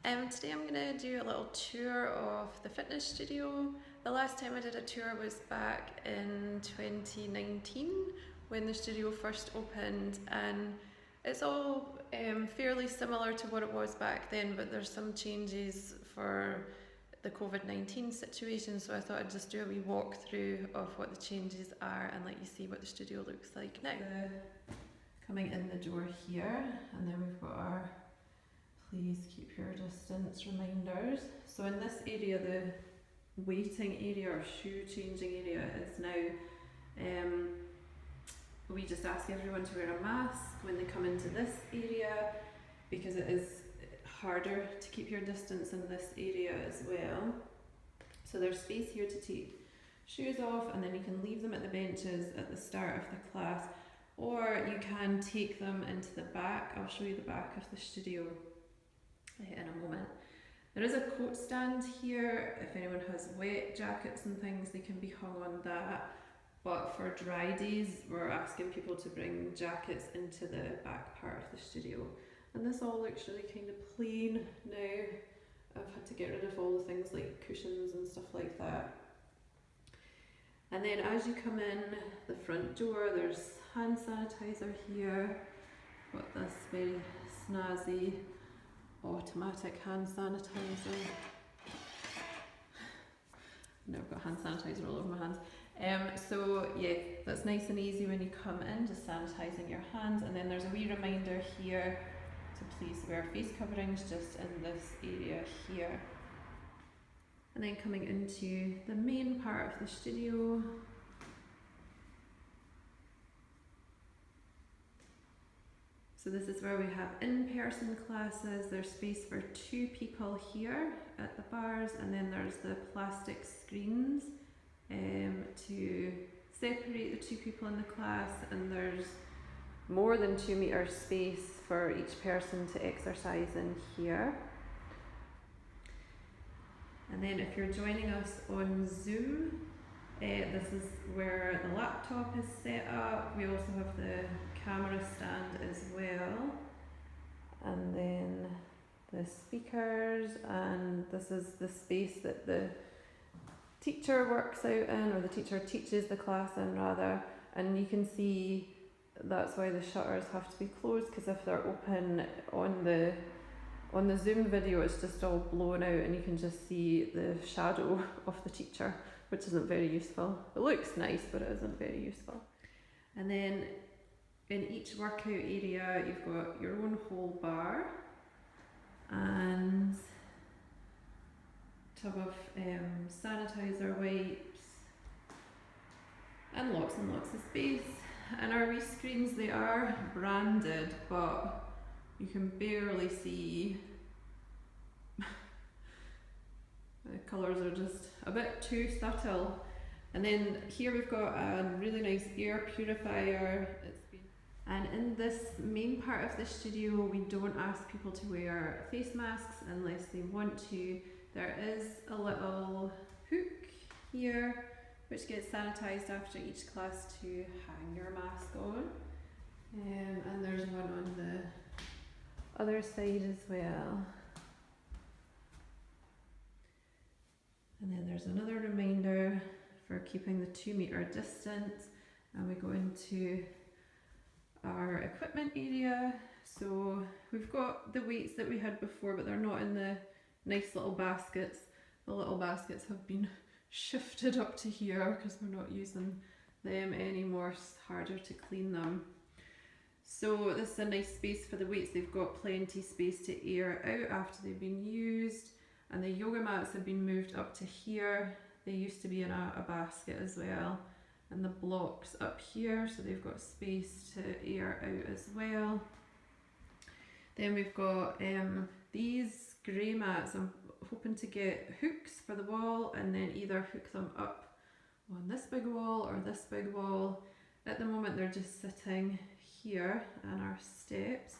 Today I'm going to do a little tour of the fitness studio. The last time I did a tour was back in 2019 when the studio first opened, and it's all fairly similar to what it was back then, but there's some changes for the COVID-19 situation, so I thought I'd just do a wee walkthrough of what the changes are and let you see what the studio looks like now. Coming in the door here, and then we've got our please keep your distance reminders. So in this area, the waiting area or shoe changing area is now, we just ask everyone to wear a mask when they come into this area because it is harder to keep your distance in this area as well. So there's space here to take shoes off, and then you can leave them at the benches at the start of the class, or you can take them into the back. I'll show you the back of the studio in a moment. There is a coat stand here. If anyone has wet jackets and things, they can be hung on that. But for dry days, we're asking people to bring jackets into the back part of the studio. And this all looks really kind of plain now. I've had to get rid of all the things like cushions and stuff like that. And then as you come in the front door, there's hand sanitizer here. Got this very snazzy automatic hand sanitizer. Now I've got hand sanitizer all over my hands. So yeah, that's nice and easy when you come in, just sanitising your hands. And then there's a wee reminder here to please wear face coverings just in this area here. And then coming into the main part of the studio. So this is where we have in-person classes. There's space for 2 people here at the bars, and then there's the plastic screens to separate the 2 people in the class, and there's more than 2 meter space for each person to exercise in here. And then if you're joining us on Zoom, this is where the laptop is set up. We also have the camera stand as well, and then the speakers, and this is the space that the teacher works out in, or the teacher teaches the class in rather. And you can see that's why the shutters have to be closed, because if they're open on the Zoom video, it's just all blown out and you can just see the shadow of the teacher, which isn't very useful. It looks nice, but it isn't very useful. And then in each workout area, you've got your own whole bar and tub of sanitizer wipes and lots of space. And our wee screens, they are branded, but you can barely see. The colours are just a bit too subtle. And then here we've got a really nice air purifier. And in this main part of the studio, we don't ask people to wear face masks unless they want to. There is a little hook here which gets sanitised after each class to hang your mask on. And there's one on the other side as well. And then there's another reminder for keeping the 2 meter distance. And we go into our equipment area. So we've got the weights that we had before, but they're not in the nice little baskets. The little baskets have been shifted up to here because we're not using them anymore. It's harder to clean them. So this is a nice space for the weights. They've got plenty space to air out after they've been used. And the yoga mats have been moved up to here. They used to be in a basket as well. And the blocks up here, so they've got space to air out as well. Then we've got these grey mats. I'm hoping to get hooks for the wall and then either hook them up on this big wall or this big wall. At the moment they're just sitting here on our steps.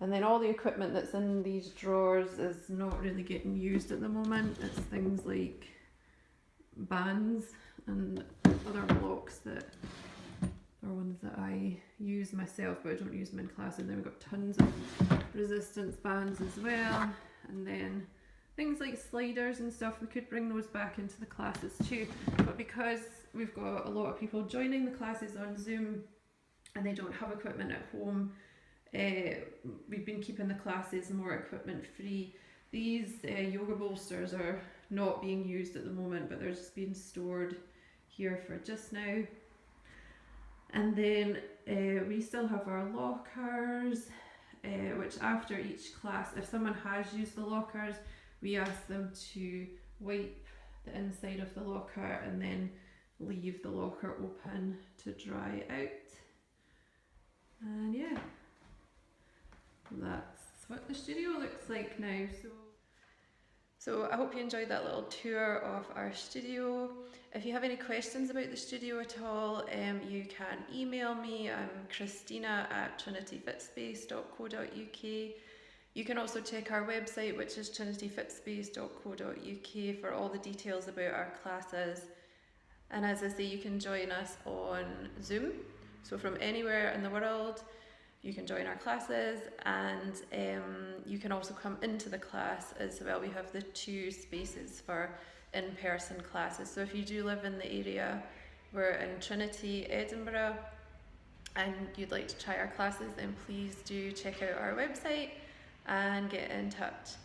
And then all the equipment that's in these drawers is not really getting used at the moment. It's things like bands and other blocks that are ones that I use myself, but I don't use them in class. And then we've got tons of resistance bands as well. and then things like sliders and stuff, we could bring those back into the classes too. But because we've got a lot of people joining the classes on Zoom and they don't have equipment at home, we've been keeping the classes more equipment free. These yoga bolsters are not being used at the moment, but they're just being stored here for just now. And then we still have our lockers, which after each class, if someone has used the lockers, we ask them to wipe the inside of the locker and then leave the locker open to dry out. And yeah, that's what the studio looks like now. So I hope you enjoyed that little tour of our studio. If you have any questions about the studio at all, you can email me. I'm Christina@trinityfitspace.co.uk. You can also check our website, which is trinityfitspace.co.uk, for all the details about our classes. And as I say, you can join us on Zoom. So from anywhere in the world, you can join our classes, and you can also come into the class as well. We have the 2 spaces for in-person classes. So if you do live in the area, we're in Trinity, Edinburgh, and you'd like to try our classes, then please do check out our website and get in touch.